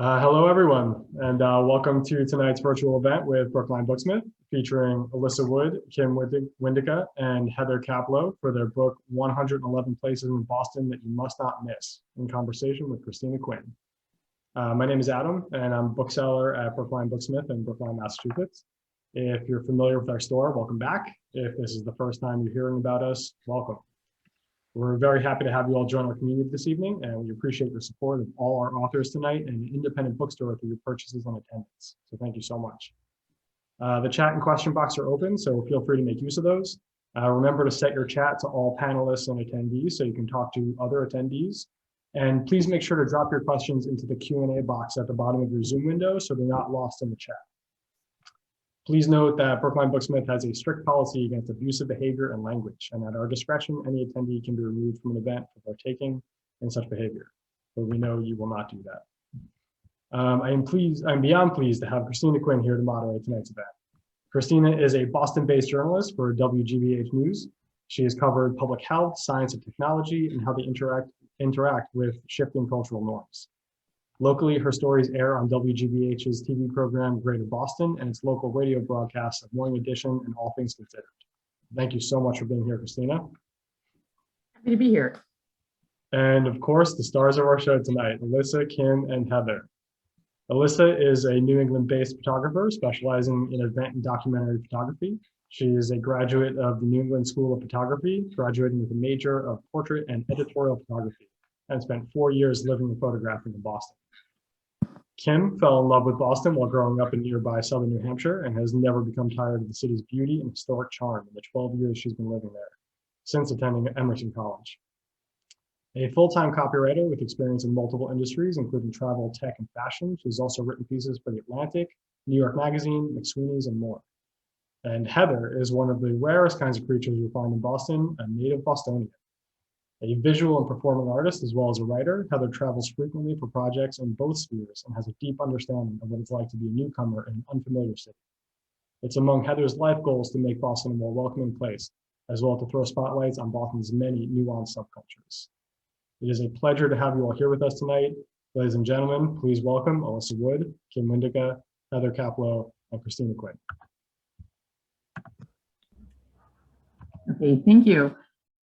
Hello, everyone, and welcome to tonight's virtual event with Brookline Booksmith, featuring Alyssa Wood, Windyka, and Heather Kapplow for their book, 111 Places in Boston That You Must Not Miss, in conversation with Cristina Quinn. My name is Adam, and I'm a bookseller at Brookline Booksmith in Brookline, Massachusetts. If you're familiar with our store, welcome back. If this is the first time you're hearing about us, welcome. We're very happy to have you all join our community this evening, and we appreciate your support of all our authors tonight and an independent bookstore through your purchases and attendance. So thank you so much. The chat and question box are open, so feel free to make use of those. Remember to set your chat to all panelists and attendees so you can talk to other attendees. And please make sure to drop your questions into the Q&A box at the bottom of your Zoom window so they're not lost in the chat. Please note that Brookline Booksmith has a strict policy against abusive behavior and language, and at our discretion, any attendee can be removed from an event for partaking in such behavior. But we know you will not do that. I'm beyond pleased to have Cristina Quinn here to moderate tonight's event. Cristina is a Boston-based journalist for WGBH News. She has covered public health, science and technology, and how they interact with shifting cultural norms. Locally, her stories air on WGBH's TV program, Greater Boston, and its local radio broadcasts of Morning Edition and All Things Considered. Thank you so much for being here, Cristina. Happy to be here. And of course, the stars of our show tonight, Alyssa, Kim, and Heather. Alyssa is a New England-based photographer specializing in event and documentary photography. She is a graduate of the New England School of Photography, graduating with a major of portrait and editorial photography, and spent 4 years living and photographing in Boston. Kim fell in love with Boston while growing up in nearby southern New Hampshire and has never become tired of the city's beauty and historic charm in the 12 years she's been living there, since attending Emerson College. A full-time copywriter with experience in multiple industries, including travel, tech, and fashion, she's also written pieces for The Atlantic, New York Magazine, McSweeney's, and more. And Heather is one of the rarest kinds of creatures you find in Boston, a native Bostonian. A visual and performing artist, as well as a writer, Heather travels frequently for projects in both spheres and has a deep understanding of what it's like to be a newcomer in an unfamiliar city. It's among Heather's life goals to make Boston a more welcoming place, as well as to throw spotlights on Boston's many nuanced subcultures. It is a pleasure to have you all here with us tonight. Ladies and gentlemen, please welcome Alyssa Wood, Kim Windyka, Heather Kapplow, and Cristina Quinn. Okay, thank you.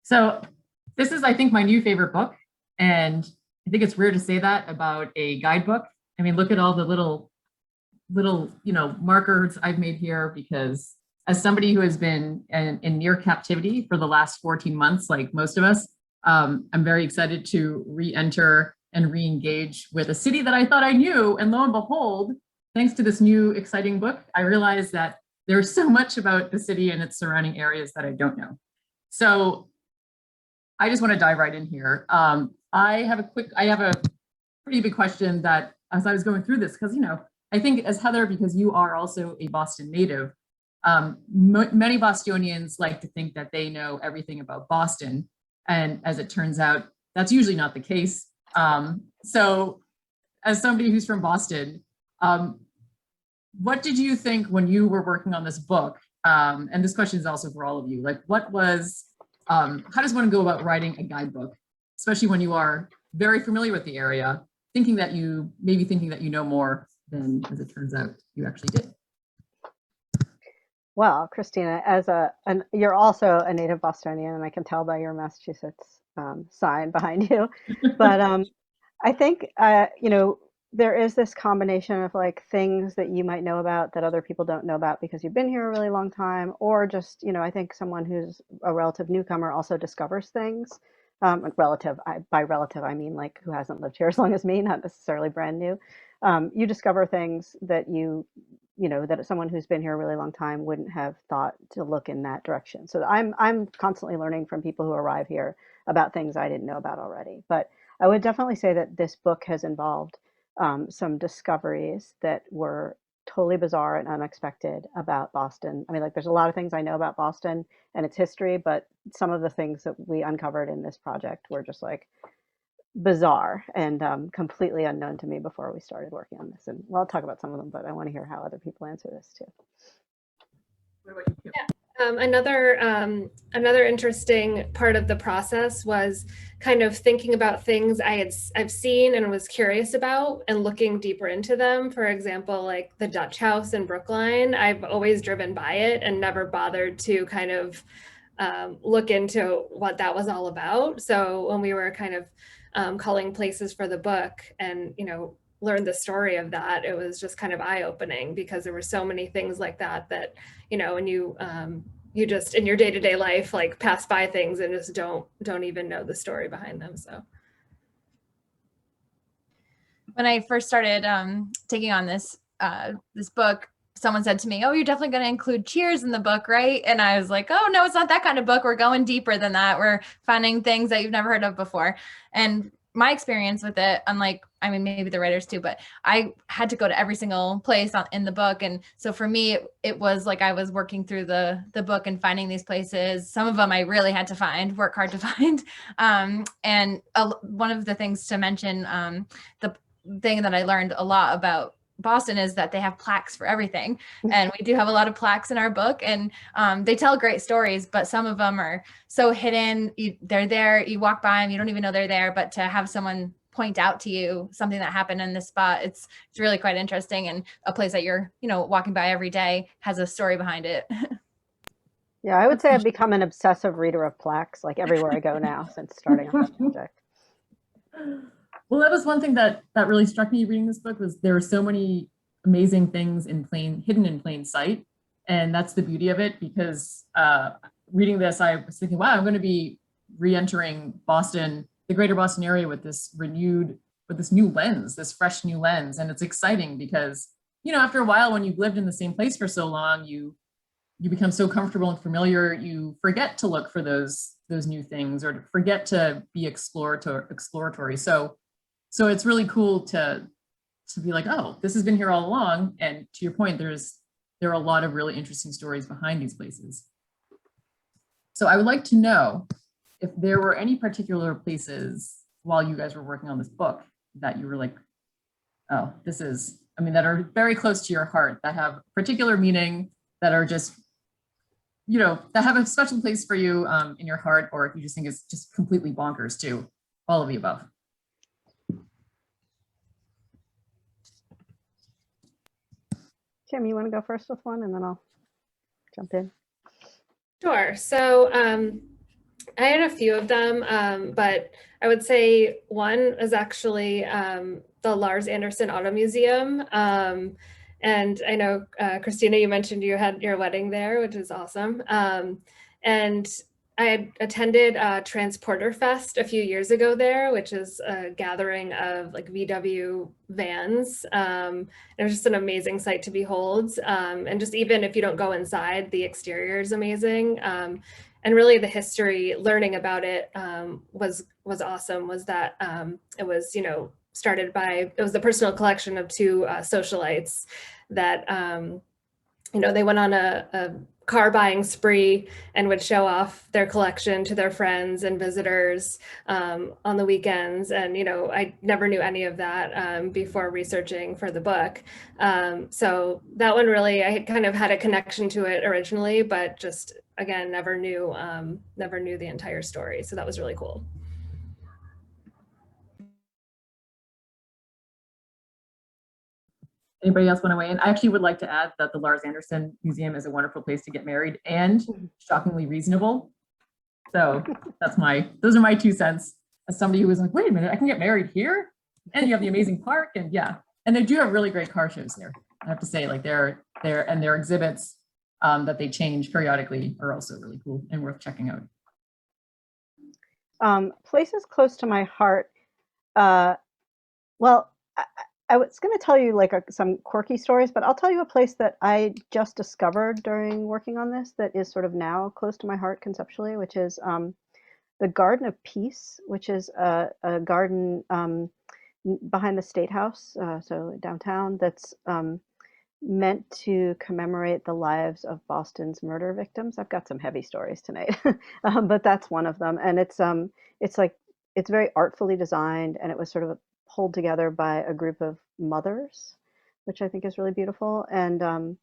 So this is, I think, my new favorite book. And I think it's weird to say that about a guidebook. I mean, look at all the little, markers I've made here, because as somebody who has been in near captivity for the last 14 months, like most of us, I'm very excited to re-enter and re-engage with a city that I thought I knew. And lo and behold, thanks to this new exciting book, I realized that there's so much about the city and its surrounding areas that I don't know. So I just want to dive right in here. I have a pretty big question that, as I was going through this, because, I think as Heather, because you are also a Boston native, many Bostonians like to think that they know everything about Boston. And as it turns out, that's usually not the case. So as somebody who's from Boston, what did you think when you were working on this book? And this question is also for all of you. Like, how does one go about writing a guidebook, especially when you are very familiar with the area, thinking that you know more than, as it turns out, you actually did? Well, Cristina, you're also a native Bostonian, and I can tell by your Massachusetts sign behind you. But I think, there is this combination of like things that you might know about that other people don't know about because you've been here a really long time, or just, I think someone who's a relative newcomer also discovers things. By relative, I mean like who hasn't lived here as long as me, not necessarily brand new. You discover things that that someone who's been here a really long time wouldn't have thought to look in that direction. So I'm constantly learning from people who arrive here about things I didn't know about already. But I would definitely say that this book has involved some discoveries that were totally bizarre and unexpected about Boston. I mean, like, there's a lot of things I know about Boston and its history, but some of the things that we uncovered in this project were just like bizarre and completely unknown to me before we started working on this. And well, I'll talk about some of them, but I want to hear how other people answer this too. What about you, Kim? Another interesting part of the process was kind of thinking about things I've seen and was curious about and looking deeper into them. For example, like the Dutch house in Brookline, I've always driven by it and never bothered to kind of look into what that was all about. So when we were kind of culling places for the book and, learned the story of that, it was just kind of eye-opening because there were so many things like that when you just in your day-to-day life like pass by things and just don't even know the story behind them. So when I first started taking on this book, someone said to me, "Oh, you're definitely going to include Cheers in the book, right?" And I was like, "Oh, no, it's not that kind of book. We're going deeper than that. We're finding things that you've never heard of before." And my experience with it, unlike, maybe the writers too, but I had to go to every single place in the book. And so for me, it was like I was working through the book and finding these places. Some of them I really had to work hard to find. And one of the things to mention, the thing that I learned a lot about Boston is that they have plaques for everything. And we do have a lot of plaques in our book, and they tell great stories, but some of them are so hidden. They're there, you walk by them, you don't even know they're there, but to have someone point out to you something that happened in this spot, it's really quite interesting. And a place that you're, walking by every day has a story behind it. Yeah, I would say I've become an obsessive reader of plaques, like everywhere I go now since starting on this project. Well, that was one thing that really struck me reading this book was there were so many amazing things hidden in plain sight. And that's the beauty of it, because reading this, I was thinking, wow, I'm going to be re-entering Boston, the greater Boston area with this new lens, this fresh new lens. And it's exciting because, after a while, when you've lived in the same place for so long, you become so comfortable and familiar, you forget to look for those new things or to forget to be exploratory. So it's really cool to be like, oh, this has been here all along. And to your point, there are a lot of really interesting stories behind these places. So I would like to know if there were any particular places while you guys were working on this book that you were like, oh, that are very close to your heart, that have particular meaning, that are just, that have a special place for you in your heart, or if you just think it's just completely bonkers too, all of the above. Kim, you want to go first with one, and then I'll jump in? Sure. So I had a few of them, but I would say one is actually the Lars Anderson Auto Museum. And I know, Cristina, you mentioned you had your wedding there, which is awesome. And I had attended Transporter Fest a few years ago there, which is a gathering of like VW vans. It was just an amazing sight to behold. And just even if you don't go inside, the exterior is amazing. And really the history, learning about it was awesome, was that it was, started by, it was the personal collection of two socialites that, they went on a car buying spree and would show off their collection to their friends and visitors on the weekends. And, I never knew any of that before researching for the book. So that one really, I had kind of had a connection to it originally, but just, again, never knew the entire story. So that was really cool. Anybody else want to weigh in? I actually would like to add that the Lars Anderson Museum is a wonderful place to get married and shockingly reasonable. So those are my 2 cents as somebody who was like, wait a minute, I can get married here? And you have the amazing park, and yeah. And they do have really great car shows there. I have to say, like their exhibits that they change periodically are also really cool and worth checking out. Places close to my heart. Well, I was going to tell you like some quirky stories, but I'll tell you a place that I just discovered during working on this that is sort of now close to my heart conceptually, which is the Garden of Peace, which is a garden behind the State House, so downtown, that's meant to commemorate the lives of Boston's murder victims. I've got some heavy stories tonight, but that's one of them. And it's very artfully designed, and it was sort of pulled together by a group of mothers, which I think is really beautiful. And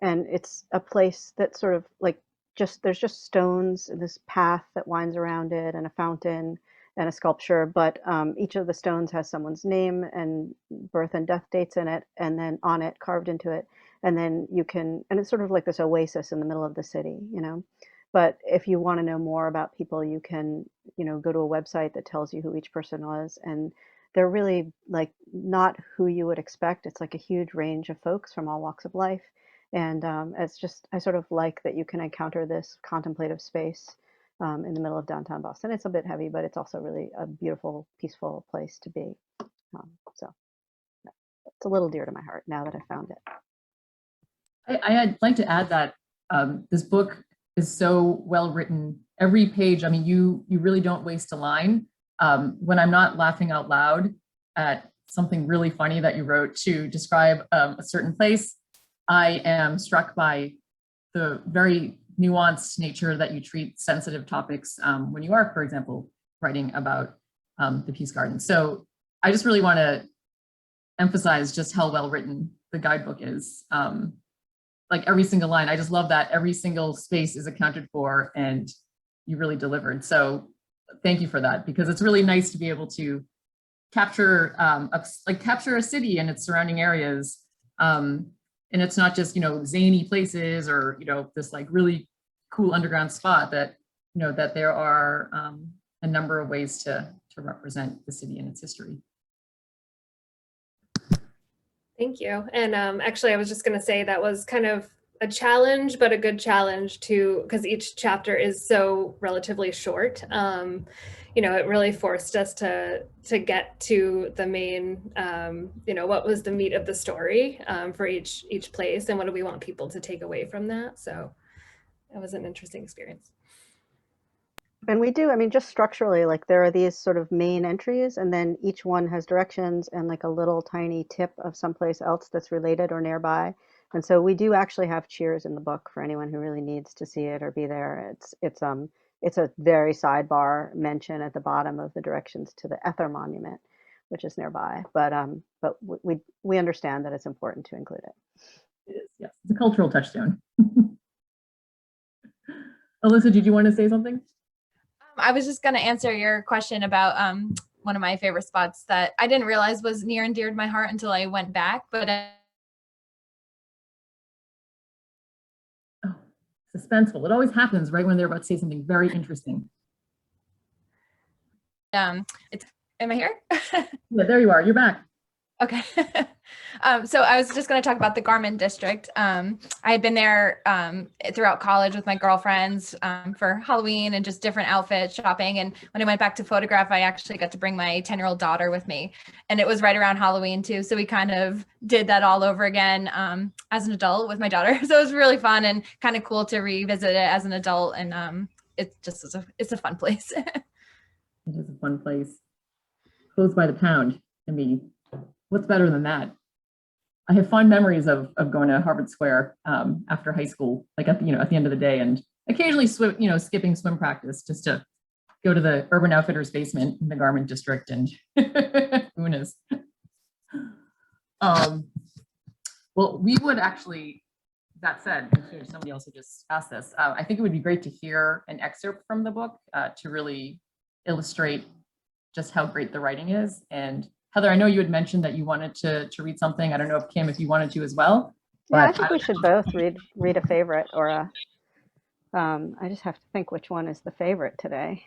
it's a place that sort of like there's just stones, this path that winds around it, and a fountain and a sculpture. But each of the stones has someone's name and birth and death dates in it, and then on it, carved into it. And then you can, and it's sort of like this oasis in the middle of the city, you know. But if you want to know more about people, you can, you know, go to a website that tells you who each person was, and they're really like not who you would expect. It's like a huge range of folks from all walks of life. And it's just, I sort of like that you can encounter this contemplative space in the middle of downtown Boston. It's a bit heavy, but it's also really a beautiful, peaceful place to be. So yeah, it's a little dear to my heart now that I found it. I'd like to add that this book is so well written. Every page, I mean, you really don't waste a line. When I'm not laughing out loud at something really funny that you wrote to describe a certain place, I am struck by the very nuanced nature that you treat sensitive topics when you are, for example, writing about the Peace Garden. So I just really want to emphasize just how well written the guidebook is. Like every single line, I just love that every single space is accounted for and you really delivered. So thank you for that, because it's really nice to be able to capture capture a city and its surrounding areas. And it's not just, you know, zany places or, you know, this like really cool underground spot, that, you know, that there are a number of ways to represent the city and its history. Thank you. And actually, I was just going to say that was kind of a challenge, but a good challenge too, because each chapter is so relatively short. You know, it really forced us to get to the main, you know, what was the meat of the story for each place, and what do we want people to take away from that. So it was an interesting experience. And we do, I mean, just structurally, like there are these sort of main entries, and then each one has directions and like a little tiny tip of someplace else that's related or nearby. And so we do actually have cheers in the book for anyone who really needs to see it or be there. It's a very sidebar mention at the bottom of the directions to the Ether Monument, which is nearby. But we understand that it's important to include it. It is, yes, it's a cultural touchstone. Alyssa, did you want to say something? I was just going to answer your question about one of my favorite spots that I didn't realize was near and dear to my heart until I went back. But oh, suspenseful. It always happens right when they're about to say something very interesting. am I here? Yeah, there you are. You're back. Okay. So I was just going to talk about the Garmin District. I had been there throughout college with my girlfriends for Halloween and just different outfits shopping. And when I went back to photograph, I actually got to bring my 10-year-old daughter with me. And it was right around Halloween too. So we kind of did that all over again as an adult with my daughter. So it was really fun and kind of cool to revisit it as an adult. And it's a fun place. It is a fun place. Closed by the pound. I mean, what's better than that? I have fond memories of going to Harvard Square after high school, like at the end of the day, and occasionally skipping swim practice just to go to the Urban Outfitters basement in the Garmin District and Una's. Well, we would actually, that said, somebody else had just asked this, I think it would be great to hear an excerpt from the book to really illustrate just how great the writing is. And Heather, I know you had mentioned that you wanted to read something. I don't know if Kim, if you wanted to as well. Yeah, I think we should both read a favorite or a. I just have to think which one is the favorite today.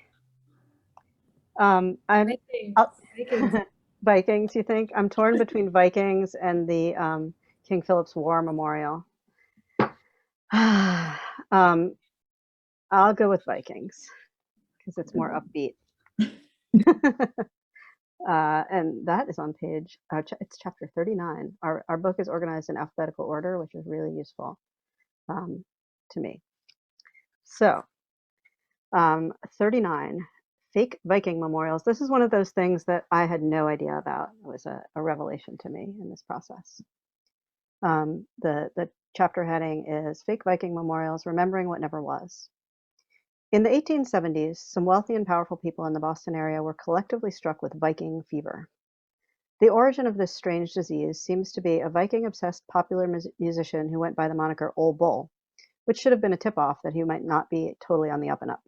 Vikings. You think? I'm torn between Vikings and the King Phillips War Memorial. I'll go with Vikings because it's more upbeat. And that is on page, it's chapter 39. Our book is organized in alphabetical order, which is really useful to me. So 39, fake Viking memorials. This is one of those things that I had no idea about. It was a revelation to me in this process. The chapter heading is Fake Viking Memorials, Remembering What Never Was. In the 1870s, some wealthy and powerful people in the Boston area were collectively struck with Viking fever. The origin of this strange disease seems to be a Viking-obsessed popular musician who went by the moniker Ole Bull, which should have been a tip-off that he might not be totally on the up and up.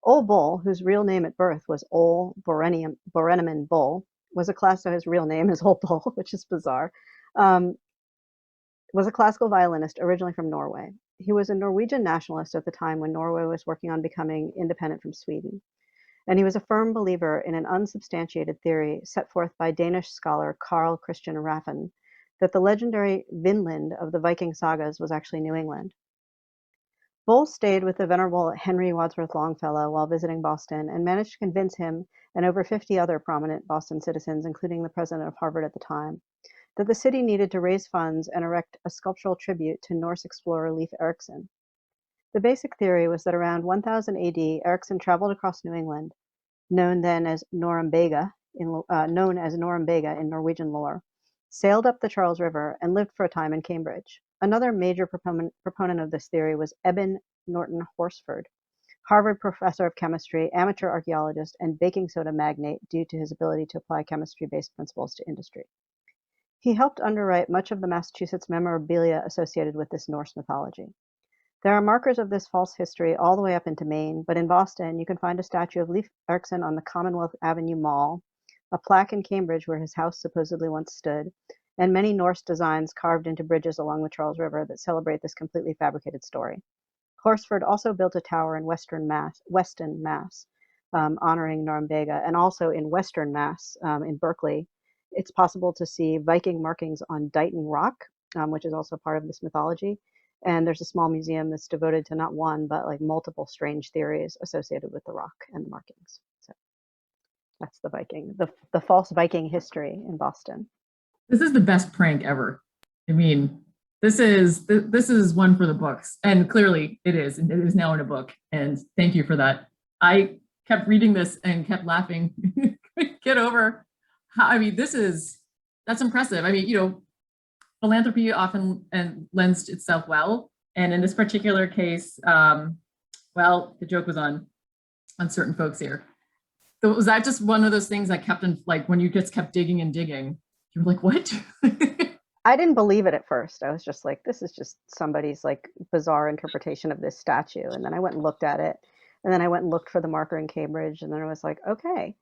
Ole Bull, whose real name at birth was Ole Boreneman Bull, was a class, so his real name is Ole Bull, which is bizarre, was a classical violinist originally from Norway. He was a Norwegian nationalist at the time when Norway was working on becoming independent from Sweden. And he was a firm believer in an unsubstantiated theory set forth by Danish scholar Carl Christian Raffen that the legendary Vinland of the Viking sagas was actually New England. Bull stayed with the venerable Henry Wadsworth Longfellow while visiting Boston and managed to convince him and over 50 other prominent Boston citizens, including the president of Harvard at the time, that the city needed to raise funds and erect a sculptural tribute to Norse explorer Leif Erikson. The basic theory was that around 1000 AD, Erikson traveled across New England, known as Norumbega in Norwegian lore, sailed up the Charles River, and lived for a time in Cambridge. Another major proponent of this theory was Eben Norton Horsford, Harvard professor of chemistry, amateur archaeologist, and baking soda magnate due to his ability to apply chemistry-based principles to industry. He helped underwrite much of the Massachusetts memorabilia associated with this Norse mythology. There are markers of this false history all the way up into Maine, but in Boston, you can find a statue of Leif Erikson on the Commonwealth Avenue Mall, a plaque in Cambridge where his house supposedly once stood, and many Norse designs carved into bridges along the Charles River that celebrate this completely fabricated story. Horsford also built a tower in Weston, Mass, honoring Norumbega, and also in Western Mass, in Berkeley, it's possible to see Viking markings on Dighton Rock, which is also part of this mythology. And there's a small museum that's devoted to not one, but like multiple strange theories associated with the rock and the markings. So that's the Viking, the false Viking history in Boston. This is the best prank ever. I mean, this is one for the books, and clearly it is. And it is now in a book. And thank you for that. I kept reading this and kept laughing. Get over how, I mean, that's impressive. I mean, philanthropy often lends itself well. And in this particular case, well, the joke was on certain folks here. So was that just one of those things that kept in, like, when you just kept digging and digging, you were like, what? I didn't believe it at first. I was just like, this is just somebody's like bizarre interpretation of this statue. And then I went and looked at it. And then I went and looked for the marker in Cambridge. And then I was like, okay,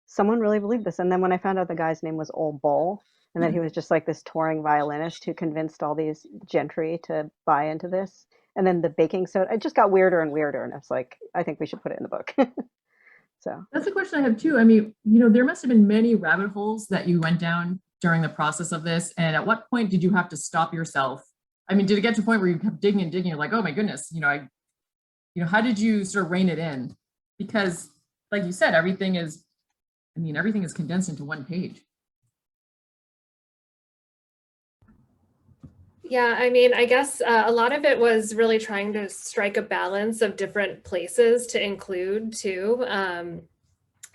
someone really believed this. And then when I found out the guy's name was Ole Bull, and that he was just like this touring violinist who convinced all these gentry to buy into this. And then the baking soda, it just got weirder and weirder. And I was like, I think we should put it in the book. So that's a question I have too. I mean, there must have been many rabbit holes that you went down during the process of this. And at what point did you have to stop yourself? I mean, did it get to a point where you kept digging and digging? You're like, oh my goodness, how did you sort of rein it in? Because like you said, everything is condensed into one page. Yeah, I mean, I guess a lot of it was really trying to strike a balance of different places to include too.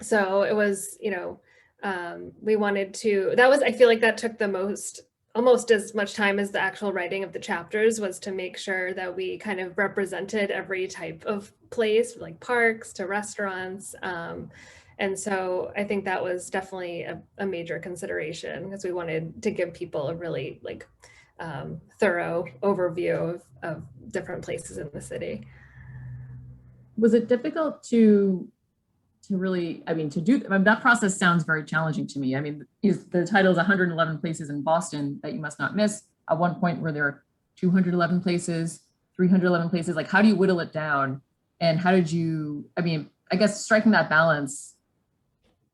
So it was, we wanted to, I feel like that took the almost as much time as the actual writing of the chapters, was to make sure that we kind of represented every type of place, like parks to restaurants. And so I think that was definitely a major consideration, because we wanted to give people a really thorough overview of different places in the city. Was it difficult to really, that process sounds very challenging to me. I mean, the title is 111 places in Boston that you must not miss. At one point where there are 211 places, 311 places, like how do you whittle it down? And how did you, I guess striking that balance,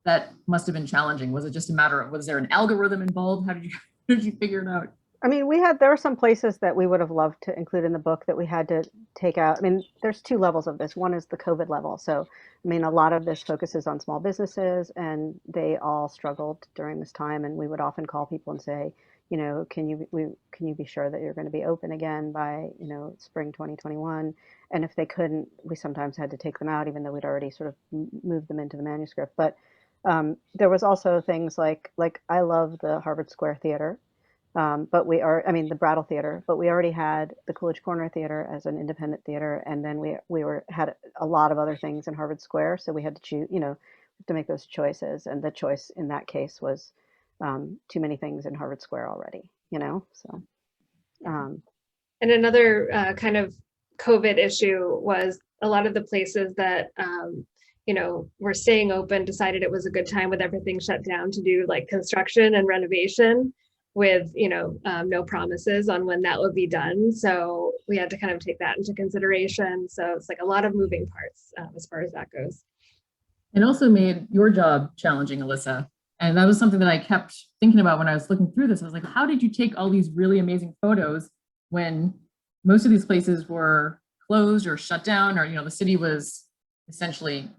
that must have been challenging. Was it just a matter of, was there an algorithm involved? How did you figure it out? I mean, there were some places that we would have loved to include in the book that we had to take out. I mean, there's two levels of this. One is the COVID level. So, a lot of this focuses on small businesses, and they all struggled during this time. And we would often call people and say, can you be sure that you're going to be open again by, spring 2021? And if they couldn't, we sometimes had to take them out, even though we'd already sort of moved them into the manuscript. But there was also things like I love the Harvard Square Theater. But the Brattle Theater, but we already had the Coolidge Corner Theater as an independent theater. And then we had a lot of other things in Harvard Square. So we had to choose, to make those choices. And the choice in that case was too many things in Harvard Square already, so. And another kind of COVID issue was a lot of the places that, were staying open decided it was a good time with everything shut down to do like construction and renovation with, no promises on when that would be done. So we had to kind of take that into consideration. So it's like a lot of moving parts as far as that goes. It also made your job challenging, Alyssa. And that was something that I kept thinking about when I was looking through this. I was like, how did you take all these really amazing photos when most of these places were closed or shut down, or, the city was essentially,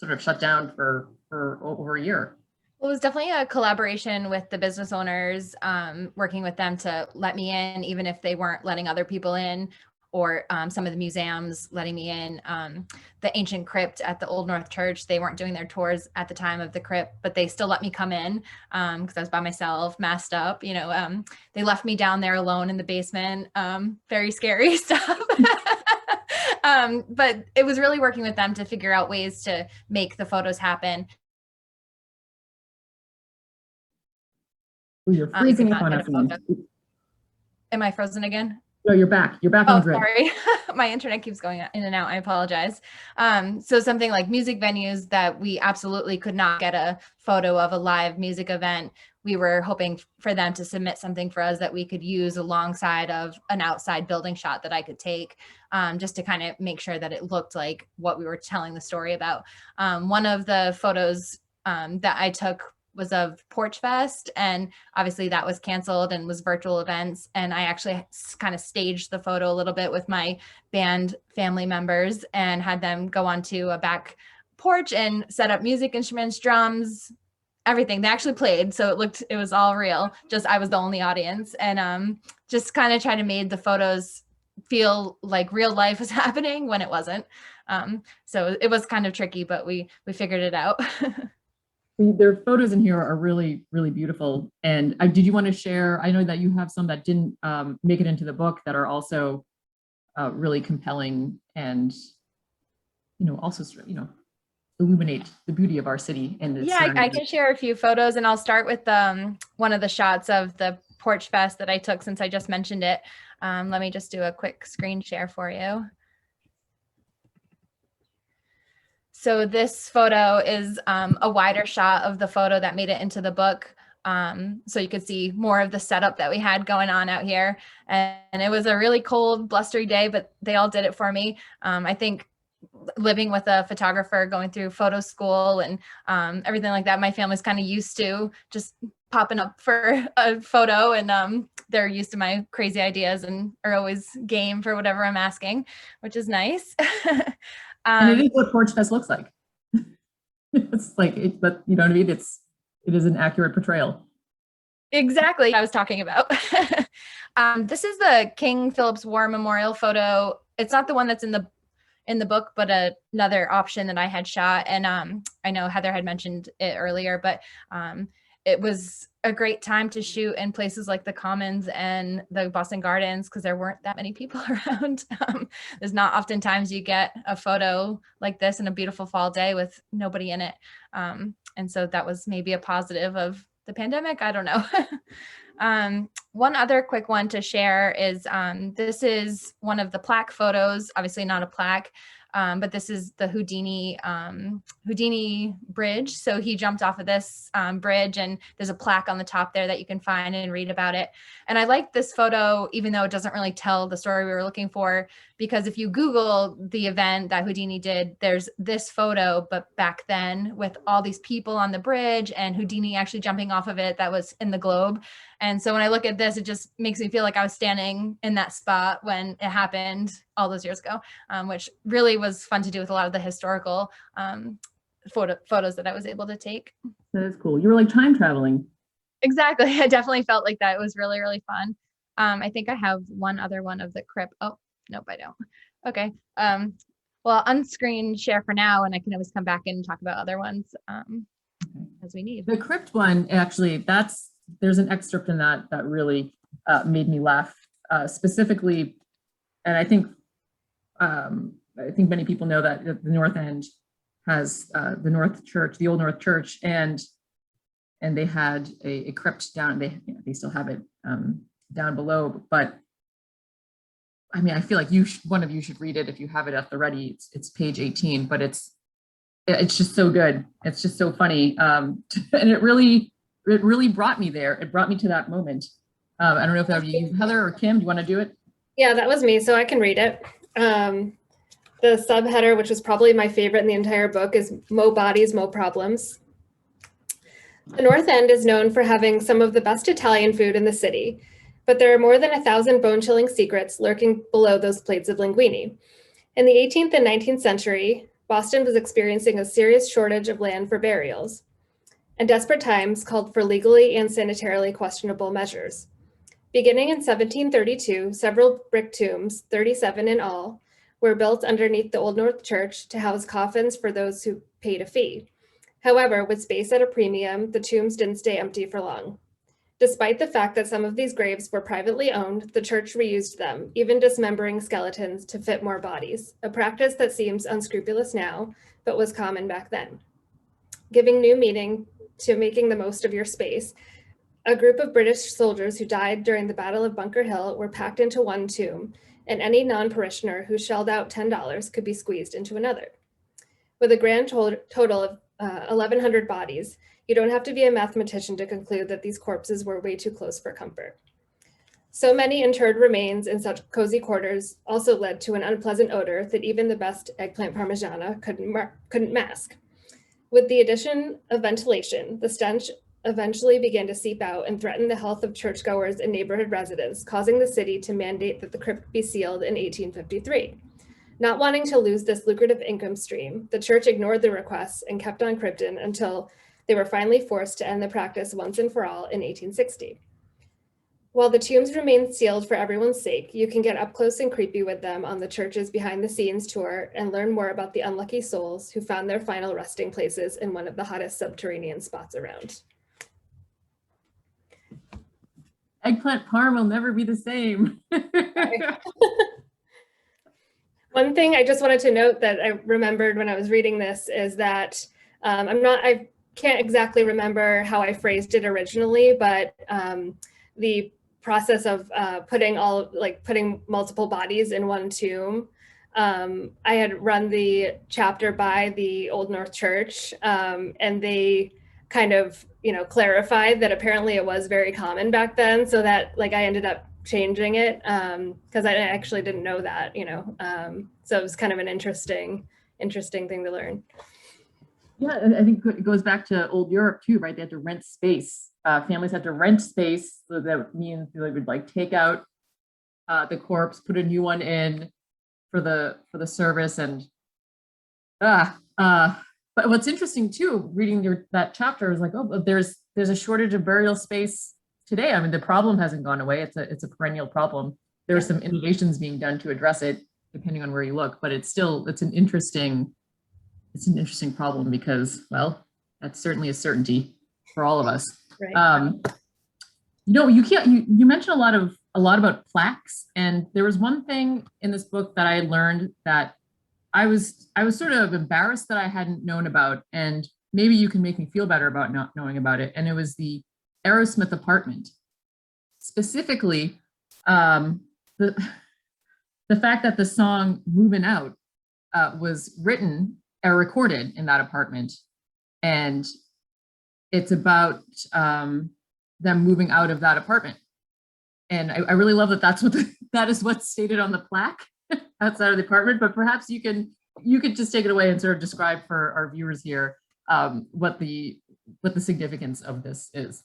sort of shut down for over a year? Well, it was definitely a collaboration with the business owners, working with them to let me in, even if they weren't letting other people in, or some of the museums letting me in. The ancient crypt at the Old North Church, they weren't doing their tours at the time of the crypt, but they still let me come in because I was by myself, masked up. They left me down there alone in the basement. Very scary stuff. But it was really working with them to figure out ways to make the photos happen. You're freezing up on us. Am I frozen again? No, you're back. You're back on the grid. Sorry. My internet keeps going in and out. I apologize. So something like music venues that we absolutely could not get a photo of a live music event. We were hoping for them to submit something for us that we could use alongside of an outside building shot that I could take, just to kind of make sure that it looked like what we were telling the story about. One of the photos that I took was of Porch Fest, and obviously that was canceled and was virtual events. And I actually kind of staged the photo a little bit with my band family members and had them go onto a back porch and set up music instruments, drums, everything. They actually played, so it was all real. Just I was the only audience, and just kind of try to make the photos feel like real life was happening when it wasn't. So it was kind of tricky, but we figured it out. Their photos in here are really, really beautiful. And did you want to share? I know that you have some that didn't make it into the book that are also really compelling and, also, illuminate the beauty of our city. And yeah, I can share a few photos, and I'll start with one of the shots of the Porch Fest that I took since I just mentioned it. Let me just do a quick screen share for you. So this photo is a wider shot of the photo that made it into the book. So you could see more of the setup that we had going on out here. And it was a really cold, blustery day, but they all did it for me. I think living with a photographer, going through photo school and everything like that, my family's kind of used to just popping up for a photo, and they're used to my crazy ideas and are always game for whatever I'm asking, which is nice. And it is what Porch Fest looks like. It's like, but you know what I mean? It is an accurate portrayal. Exactly. I was talking about. This is the King Phillips War Memorial photo. It's not the one that's in the book, but another option that I had shot. And I know Heather had mentioned it earlier, but it was a great time to shoot in places like the Commons and the Boston Gardens because there weren't that many people around. There's not oftentimes you get a photo like this in a beautiful fall day with nobody in it. And so that was maybe a positive of the pandemic. I don't know. One other quick one to share is this is one of the plaque photos, obviously not a plaque, but this is the Houdini bridge. So he jumped off of this bridge, and there's a plaque on the top there that you can find and read about it. And I like this photo, even though it doesn't really tell the story we were looking for, because if you Google the event that Houdini did, there's this photo, but back then with all these people on the bridge and Houdini actually jumping off of it, that was in the Globe. And so when I look at this, it just makes me feel like I was standing in that spot when it happened all those years ago, which really was fun to do with a lot of the historical photos that I was able to take. That is cool. You were like time traveling. Exactly. I definitely felt like that. It was really, really fun. I think I have one other one of the crypt. Oh, nope, I don't. Okay. Well, unscreen share for now, and I can always come back and talk about other ones as we need. The crypt one, actually, there's an excerpt in that really made me laugh specifically. And I think many people know that the North End has the North Church, the Old North Church, and they had a crypt down. They still have it down below, but I mean, I feel like one of you should read it if you have it at the ready. It's page 18, but it's just so good. It's just so funny. And it really brought me there. It brought me to that moment. I don't know if that would you, Heather or Kim, do you want to do it? Yeah, that was me, so I can read it. The subheader, which was probably my favorite in the entire book, is Mo Bodies, Mo Problems. The North End is known for having some of the best Italian food in the city, but there are more than 1,000 bone-chilling secrets lurking below those plates of linguine. In the 18th and 19th century, Boston was experiencing a serious shortage of land for burials, and desperate times called for legally and sanitarily questionable measures. Beginning in 1732, several brick tombs, 37 in all, were built underneath the Old North Church to house coffins for those who paid a fee. However, with space at a premium, the tombs didn't stay empty for long. Despite the fact that some of these graves were privately owned, the church reused them, even dismembering skeletons to fit more bodies, a practice that seems unscrupulous now, but was common back then. Giving new meaning to making the most of your space, a group of British soldiers who died during the Battle of Bunker Hill were packed into one tomb, and any non-parishioner who shelled out $10 could be squeezed into another. With a grand total of 1,100 bodies, you don't have to be a mathematician to conclude that these corpses were way too close for comfort. So many interred remains in such cozy quarters also led to an unpleasant odor that even the best eggplant parmigiana couldn't mask. With the addition of ventilation, the stench eventually began to seep out and threaten the health of churchgoers and neighborhood residents, causing the city to mandate that the crypt be sealed in 1853. Not wanting to lose this lucrative income stream, the church ignored the requests and kept on crypting until they were finally forced to end the practice once and for all in 1860. While the tombs remain sealed for everyone's sake, you can get up close and creepy with them on the church's behind the scenes tour and learn more about the unlucky souls who found their final resting places in one of the hottest subterranean spots around. Eggplant parm will never be the same. One thing I just wanted to note that I remembered when I was reading this is that I can't exactly remember how I phrased it originally, but the process of putting multiple bodies in one tomb. I had run the chapter by the Old North Church, and they kind of, clarified that apparently it was very common back then. So that I ended up changing it because I actually didn't know that, so it was kind of an interesting thing to learn. Yeah, I think it goes back to old Europe too, right? They had to rent space. Families had to rent space, so that means they would take out the corpse, put a new one in for the service, and but what's interesting too, reading that chapter is there's a shortage of burial space today. I mean, the problem hasn't gone away. It's a perennial problem. There are some innovations being done to address it, depending on where you look, but it's an interesting problem because, well, that's certainly a certainty for all of us. Right. You mentioned a lot about plaques, and there was one thing in this book that I learned that I was sort of embarrassed that I hadn't known about, and maybe you can make me feel better about not knowing about it. And it was the Aerosmith apartment. Specifically, the fact that the song "Moving Out" was written or recorded in that apartment, and it's about them moving out of that apartment. And I really love that that is what's stated on the plaque outside of the apartment. But perhaps you could just take it away and sort of describe for our viewers here what the significance of this is.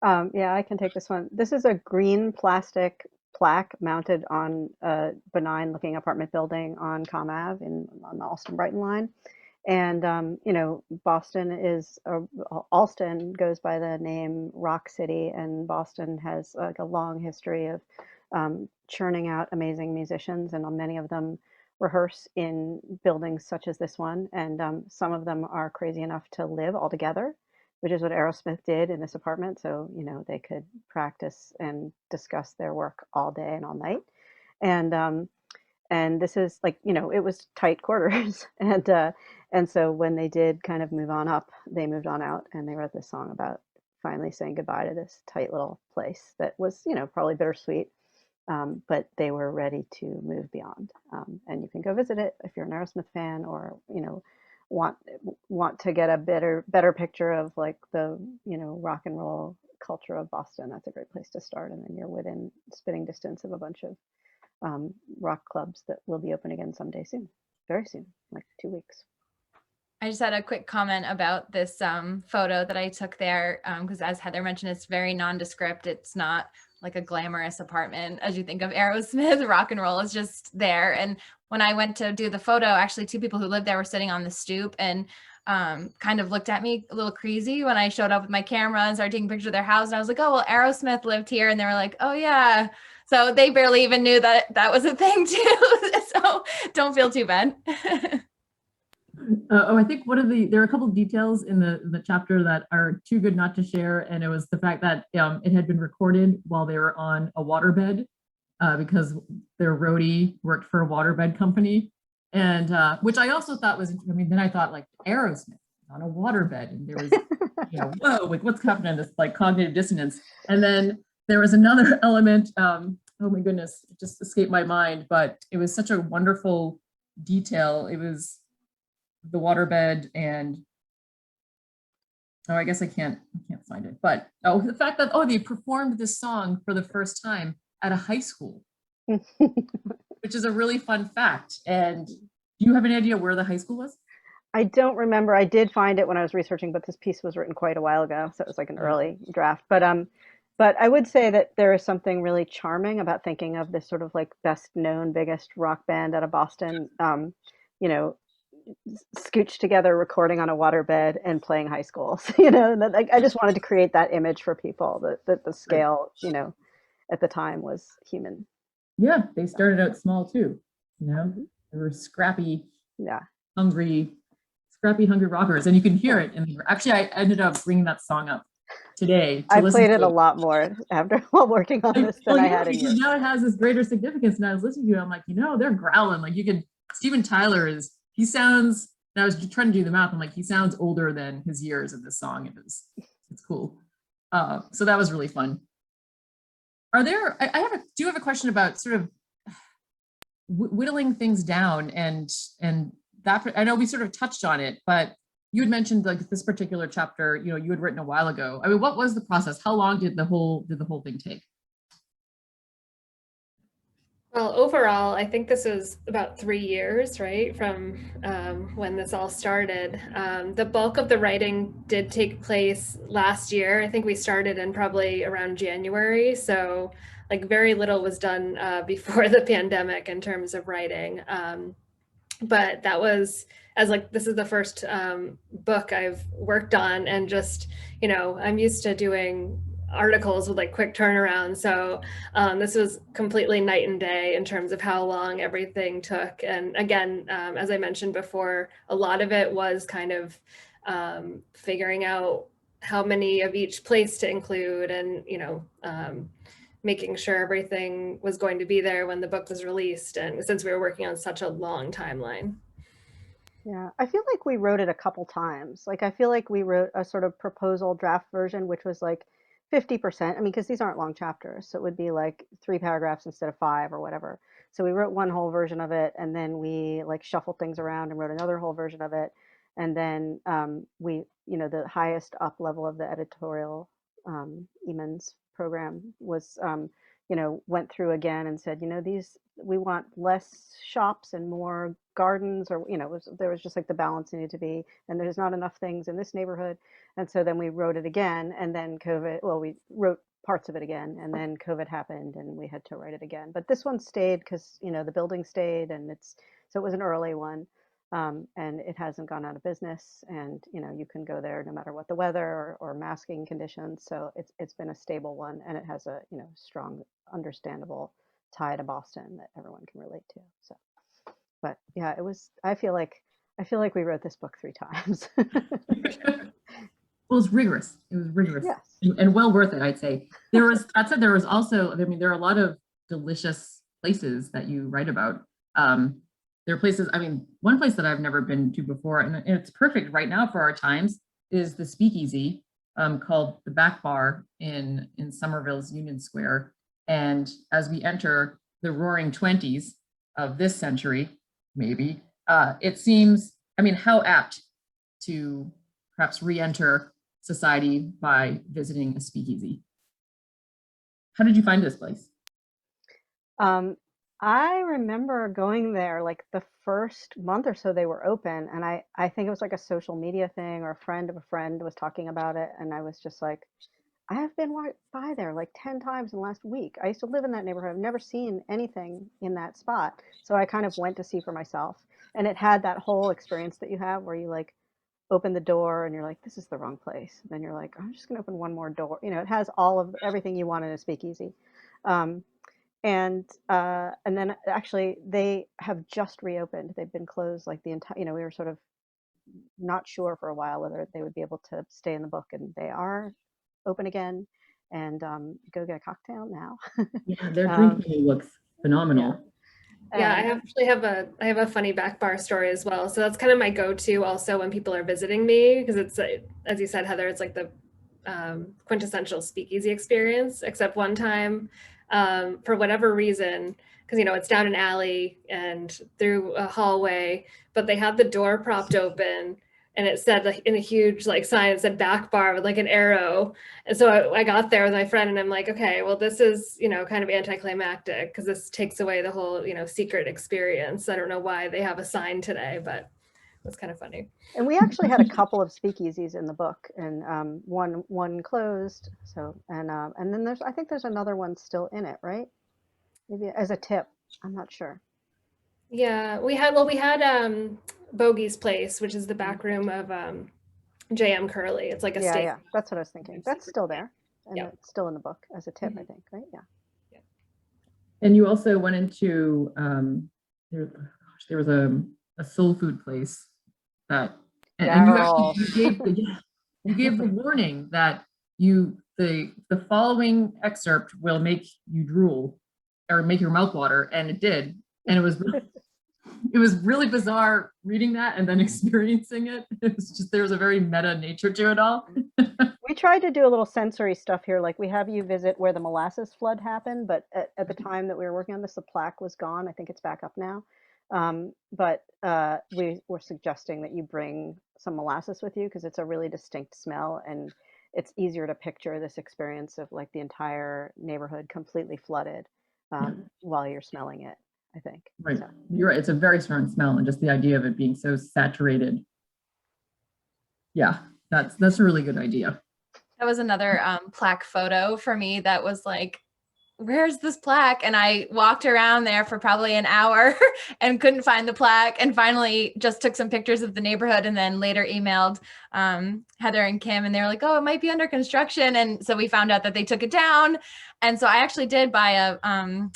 Yeah, I can take this one. This is a green plastic plaque mounted on a benign looking apartment building on Com Ave on the Allston-Brighton line. And, Allston goes by the name Rock City, and Boston has a long history of churning out amazing musicians, and many of them rehearse in buildings such as this one. And some of them are crazy enough to live all together, which is what Aerosmith did in this apartment. So, they could practice and discuss their work all day and all night. And this is it was tight quarters. And so when they did kind of move on up, they moved on out, and they wrote this song about finally saying goodbye to this tight little place that was, probably bittersweet but they were ready to move beyond. And you can go visit it if you're an Aerosmith fan, or want to get a better picture of like the rock and roll culture of Boston. That's a great place to start, and then you're within spitting distance of a bunch of rock clubs that will be open again someday soon, very soon, like 2 weeks. I just had a quick comment about this photo that I took there, because as Heather mentioned, it's very nondescript. It's not like a glamorous apartment as you think of Aerosmith. Rock and roll is just there. And when I went to do the photo, actually 2 people who lived there were sitting on the stoop and kind of looked at me a little crazy when I showed up with my camera and started taking pictures of their house. And I was like, oh, well, Aerosmith lived here. And they were like, oh yeah. So they barely even knew that that was a thing too. So don't feel too bad. I think there are a couple of details in the chapter that are too good not to share, and it was the fact that it had been recorded while they were on a waterbed because their roadie worked for a waterbed company, and which I also thought was, then I thought like Aerosmith on a waterbed, and there was, whoa, like what's happening, this like cognitive dissonance, and then there was another element, oh my goodness, it just escaped my mind, but it was such a wonderful detail. It was the waterbed, and I guess I can't find it, but the fact that they performed this song for the first time at a high school, which is a really fun fact. And do you have any idea where the high school was? I don't remember. I did find it when I was researching, but this piece was written quite a while ago, so it was like an early draft. But I would say that there is something really charming about thinking of this sort of like best known, biggest rock band out of Boston, scooched together, recording on a waterbed and playing high schools. I just wanted to create that image for people, that the scale, at the time was human. Yeah, they started out small too. They were scrappy, hungry rockers, and you can hear it. And actually, I ended up bringing that song up today. I played it a lot more while working on this than I had in because now it has this greater significance. And I was listening to it, I'm like, they're growling. Like Steven Tyler he sounds, and I was trying to do the math, I'm like, he sounds older than his years in this song. It's cool. So that was really fun. Do you have a question about sort of whittling things down, and that, I know we sort of touched on it, but you had mentioned like this particular chapter, you had written a while ago. What was the process? How long did the whole thing take? Well, overall, I think this was about 3 years, right, from when this all started. The bulk of the writing did take place last year. I think we started in probably around January, so like very little was done before the pandemic in terms of writing. But that was, this is the first book I've worked on, and just, I'm used to doing articles with like quick turnaround. So this was completely night and day in terms of how long everything took. And again, as I mentioned before, a lot of it was kind of figuring out how many of each place to include, and making sure everything was going to be there when the book was released, and since we were working on such a long timeline. Yeah, I feel like we wrote it a couple times. Like I feel like we wrote a sort of proposal draft version, which was like 50%, because these aren't long chapters, so it would be like 3 paragraphs instead of 5 or whatever. So we wrote one whole version of it, and then we like shuffled things around and wrote another whole version of it. And then we, the highest up level of the editorial Eamon's program was, went through again and said, we want less shops and more gardens, or, there was just like the balance needed to be, and there's not enough things in this neighborhood. And so then we wrote it again, and then we wrote parts of it again, and then COVID happened and we had to write it again. But this one stayed because, the building stayed, and so it was an early one. And it hasn't gone out of business, and you can go there no matter what the weather or masking conditions. So it's been a stable one, and it has a strong, understandable tie to Boston that everyone can relate to. So, but yeah, it was. I feel like we wrote this book 3 times. Well, it's rigorous. It was rigorous, yes, and well worth it, I'd say. There was also, there are a lot of delicious places that you write about. There are places, one place that I've never been to before, and it's perfect right now for our times, is the Speakeasy, called the Back Bar in Somerville's Union Square. And as we enter the roaring 20s of this century, maybe, it seems, I mean, how apt to perhaps re-enter society by visiting a speakeasy. How did you find this place? I remember going there like the first month or so they were open, and I think it was like a social media thing, or a friend of a friend was talking about it, and I was just like, I have been by there like 10 times in the last week. I used to live in that neighborhood. I've never seen anything in that spot. So I kind of went to see for myself. And it had that whole experience that you have where you like open the door and you're like, this is the wrong place. And then you're like, I'm just gonna open one more door. You know, it has all of everything you want in a speakeasy. Um, and then actually they have just reopened. They've been closed like the entire, you know, we were sort of not sure for a while whether they would be able to stay in the book, and they are open again. And go get a cocktail now. Yeah, their drinking looks phenomenal. Yeah, I And actually have a funny back bar story as well. So that's kind of my go-to also when people are visiting me, because it's as you said, Heather, it's like the quintessential speakeasy experience. Except one time, for whatever reason, because you know it's down an alley and through a hallway, but they had the door propped open, and it said like in a huge like sign, it said back bar with like an arrow. And so I got there with my friend and I'm like, okay, well, this is, you know, kind of anticlimactic because this takes away the whole, you know, secret experience. I don't know why they have a sign today, but it was kind of funny. and we actually had a couple of speakeasies in the book, and one closed. So and then I think there's another one still in it, right? Maybe as a tip. I'm not sure. Yeah, we had Bogey's Place, which is the back room of JM Curley. It's like a steak. Yeah, that's what I was thinking. That's still there, and Yeah. it's still in the book as a tip, I think, right? Yeah. And you also went into there was a soul food place that, and you Daryl. actually you gave the warning that the following excerpt will make you drool or make your mouth water, and it did, and it was really bizarre reading that and then experiencing it. It was just, there was a very meta nature to it all. We tried to do a little sensory stuff here, like we have you visit where the molasses flood happened, but at the time that we were working on this, the plaque was gone. I think it's back up now. But we were suggesting that you bring some molasses with you because it's a really distinct smell, and it's easier to picture this experience of like the entire neighborhood completely flooded while you're smelling it, I think. Right, So. you're right. It's a very strong smell, and just the idea of it being so saturated. Yeah, that's a really good idea. That was another plaque photo for me that was like, where's this plaque? And I walked around there for probably an hour and couldn't find the plaque, and finally just took some pictures of the neighborhood, and then later emailed Heather and Kim, and they were like, oh, it might be under construction. And so we found out that they took it down. And so I actually did buy a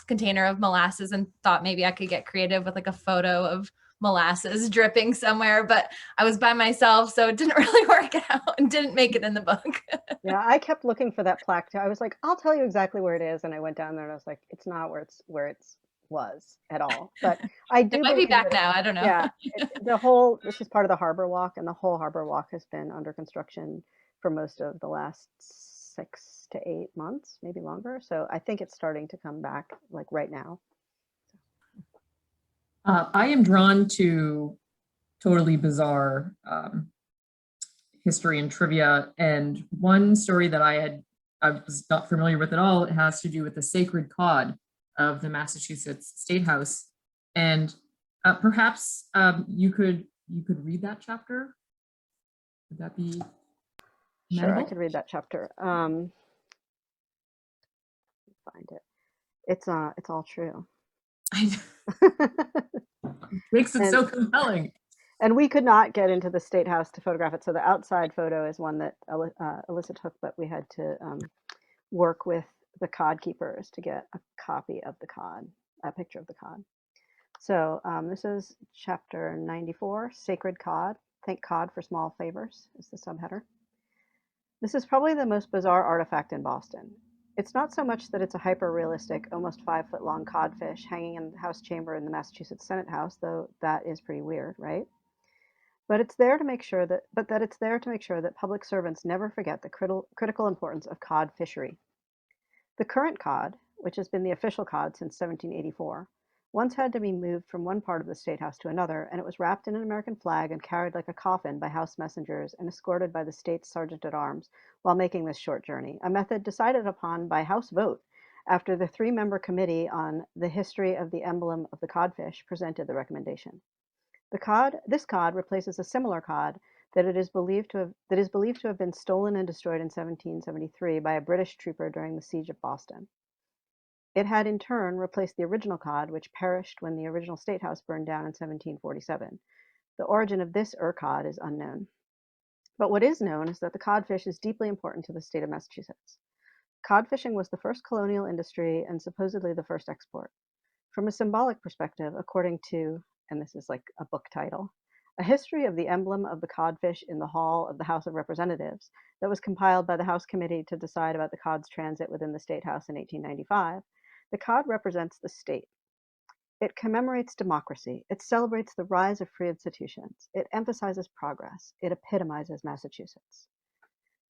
container of molasses and thought maybe I could get creative with like a photo of molasses dripping somewhere, but I was by myself, so it didn't really work out and didn't make it in the book. Yeah, I kept looking for that plaque too. I was like, I'll tell you exactly where it is, and I went down there and I was like, it's not where it was at all. But I do It might be believe back that now. I don't know. Yeah, this is part of the Harbor Walk, and the whole Harbor Walk has been under construction for most of the last 6 to 8 months, maybe longer. So I think it's starting to come back like right now. I am drawn to totally bizarre history and trivia. And one story that I was not familiar with at all, it has to do with the sacred cod of the Massachusetts State House. And perhaps you could read that chapter. Would that be Sure, I amenable? could read that chapter. Find it. It's all true. Makes it so compelling. And we could not get into the State House to photograph it. So the outside photo is one that Alyssa took, but we had to work with the cod keepers to get a copy of the cod, a picture of the cod. So this is chapter 94, Sacred Cod. Thank Cod for Small Favors is the subheader. This is probably the most bizarre artifact in Boston. It's not so much that it's a hyper-realistic, almost 5-foot-long codfish hanging in the House chamber in the Massachusetts Senate House, though that is pretty weird, right? But it's there to make sure that public servants never forget the critical importance of cod fishery. The current cod, which has been the official cod since 1784, once had to be moved from one part of the State House to another, and it was wrapped in an American flag and carried like a coffin by House messengers and escorted by the state's sergeant-at-arms while making this short journey, a method decided upon by House vote after the three-member committee on the history of the emblem of the codfish presented the recommendation. This cod replaces a similar cod that is believed to have been stolen and destroyed in 1773 by a British trooper during the siege of Boston. It had in turn replaced the original cod, which perished when the original State House burned down in 1747. The origin of this cod is unknown. But what is known is that the codfish is deeply important to the state of Massachusetts. Cod fishing was the first colonial industry and supposedly the first export. From a symbolic perspective, according to, and this is like a book title, A History of the Emblem of the Codfish in the Hall of the House of Representatives, that was compiled by the House Committee to decide about the cod's transit within the State House in 1895, the cod represents the state. It commemorates democracy. It celebrates the rise of free institutions. It emphasizes progress. It epitomizes Massachusetts.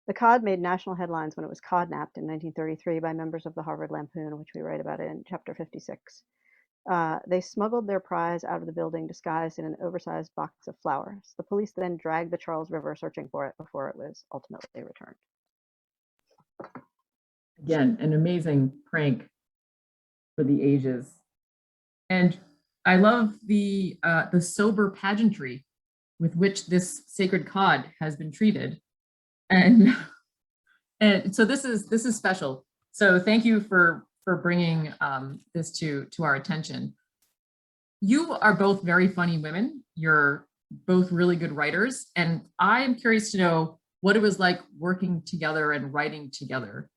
The cod made national headlines when it was codnapped in 1933 by members of the Harvard Lampoon, which we write about in chapter 56. They smuggled their prize out of the building disguised in an oversized box of flowers. The police then dragged the Charles River searching for it before it was ultimately returned. Again, an amazing prank for the ages. And I love the sober pageantry with which this sacred cod has been treated. And so this is special. So thank you for bringing this to our attention. You are both very funny women. You're both really good writers. And I am curious to know what it was like working together and writing together.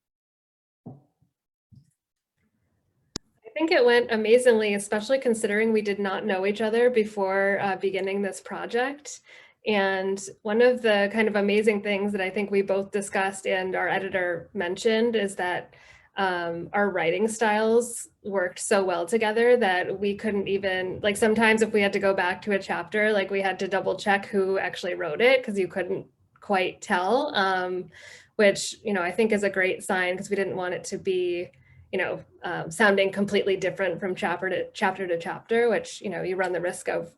I think it went amazingly, especially considering we did not know each other before beginning this project. And one of the kind of amazing things that I think we both discussed and our editor mentioned is that our writing styles worked so well together that we couldn't even, like sometimes if we had to go back to a chapter, like we had to double check who actually wrote it because you couldn't quite tell, which, you know, I think is a great sign because we didn't want it to be, you know, sounding completely different from chapter to chapter, which, you know, you run the risk of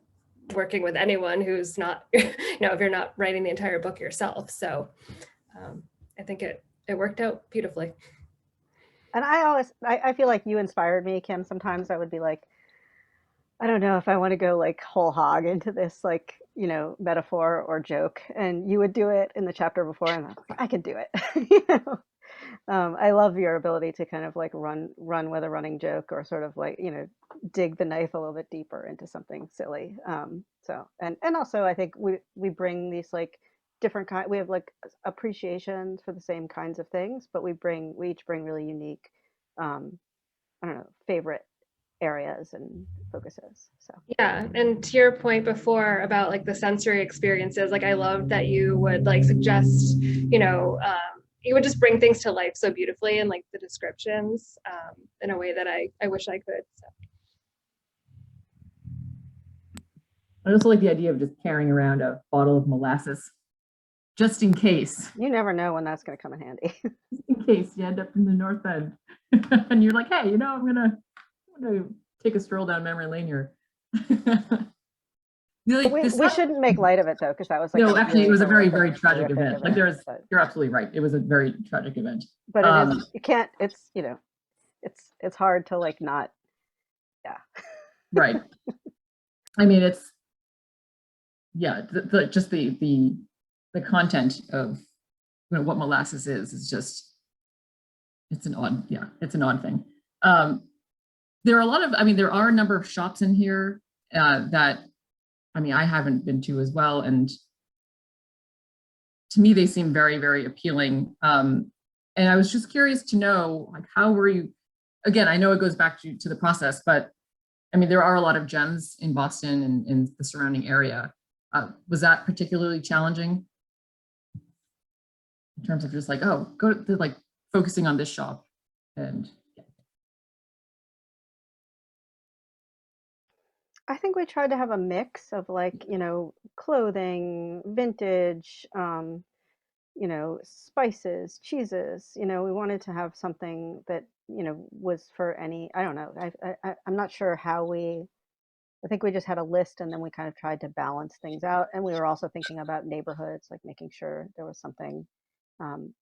working with anyone who's not, you know, if you're not writing the entire book yourself. So I think it worked out beautifully. And I feel like you inspired me, Kim. Sometimes I would be like, I don't know if I want to go like whole hog into this, like, you know, metaphor or joke. And you would do it in the chapter before, and I can do it. You know? I love your ability to kind of like run with a running joke, or sort of like, you know, dig the knife a little bit deeper into something silly. So and also I think we bring these like different kind. We have like appreciations for the same kinds of things, but we each bring really unique, I don't know, favorite areas and focuses. So yeah, and to your point before about like the sensory experiences, like I love that you would like suggest, you know, you would just bring things to life so beautifully in like the descriptions in a way that I wish I could. So. I also like the idea of just carrying around a bottle of molasses, just in case. you never know when that's going to come in handy. In case you end up in the North End and you're like, hey, you know, I'm gonna take a stroll down memory lane here. We shouldn't make light of it though, because that was like no, actually, really it was a very, very tragic horrific event. Like you're absolutely right. It was a very tragic event. But it is, you can't. It's, you know, it's hard to like not. Yeah. Right. I mean, it's just the content of, you know, what molasses is just, it's an odd thing. There are a number of shops in here that, I mean, I haven't been to as well. And to me, they seem very, very appealing. And I was just curious to know, like, how were you, again, I know it goes back to the process, but I mean, there are a lot of gems in Boston and in the surrounding area. Was that particularly challenging in terms of just like, oh, go to like focusing on this shop? And I think we tried to have a mix of like, you know, clothing, vintage, spices, cheeses. We wanted to have something that, was for any, I don't know. I'm not sure how I think we just had a list and then we kind of tried to balance things out. And we were also thinking about neighborhoods, like making sure there was something, um,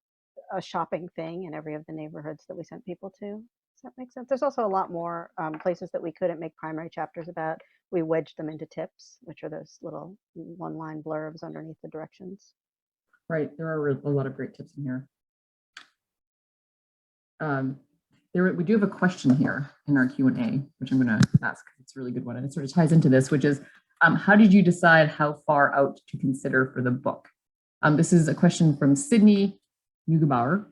a shopping thing in every of the neighborhoods that we sent people to. Does that make sense? There's also a lot more places that we couldn't make primary chapters about. We wedged them into tips, which are those little one-line blurbs underneath the directions. Right, there are a lot of great tips in here. We do have a question here in our Q&A, which I'm going to ask. It's a really good one, and it sort of ties into this, which is, how did you decide how far out to consider for the book? This is a question from Sydney Neugebauer.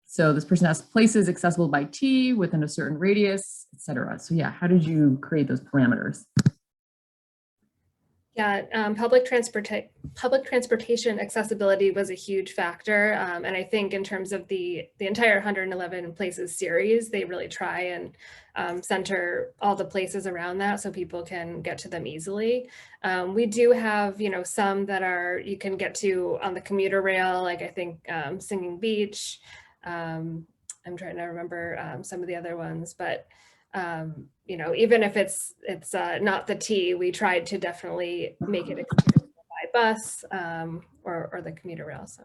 So this person asks, places accessible by T within a certain radius, etc. So yeah, how did you create those parameters? Yeah, public transportation accessibility was a huge factor, and I think in terms of the entire 111 Places series, they really try and center all the places around that so people can get to them easily. We do have, some that you can get to on the commuter rail, like I think Singing Beach. I'm trying to remember some of the other ones, but even if it's not the T, we tried to definitely make it accessible by bus or the commuter rail. So.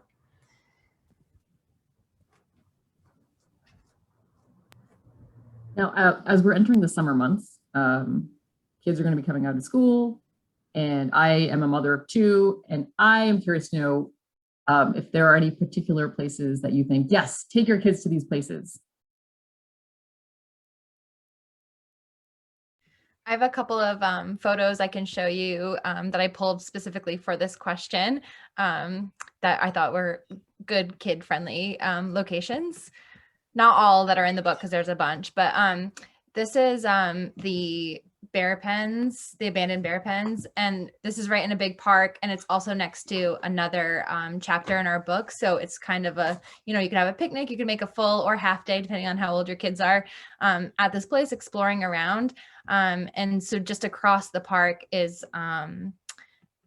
Now, as we're entering the summer months, kids are going to be coming out of school, and I am a mother of two, and I am curious to know if there are any particular places that you think, yes, take your kids to these places. I have a couple of photos I can show you that I pulled specifically for this question that I thought were good kid-friendly locations. Not all that are in the book because there's a bunch, but this is the bear pens, the abandoned bear pens, and this is right in a big park, and it's also next to another chapter in our book. So it's kind of a, you can have a picnic, you can make a full or half day depending on how old your kids are at this place exploring around. And so just across the park is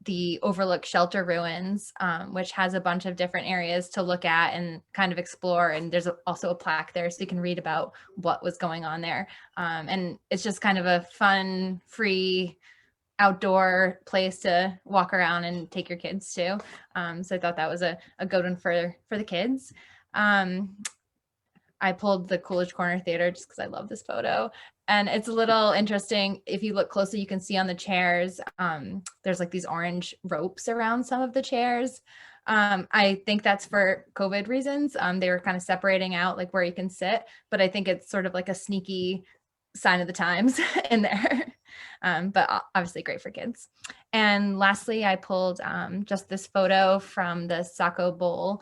the Overlook shelter ruins, which has a bunch of different areas to look at and kind of explore. And there's also a plaque there so you can read about what was going on there. And it's just kind of a fun, free, outdoor place to walk around and take your kids to. So I thought that was a good one for the kids. I pulled the Coolidge Corner Theater just because I love this photo. And it's a little interesting. If you look closely, you can see on the chairs, there's like these orange ropes around some of the chairs. I think that's for COVID reasons. They were kind of separating out like where you can sit, but I think it's sort of like a sneaky sign of the times in there. But obviously great for kids. And lastly, I pulled just this photo from the Saco Bowl.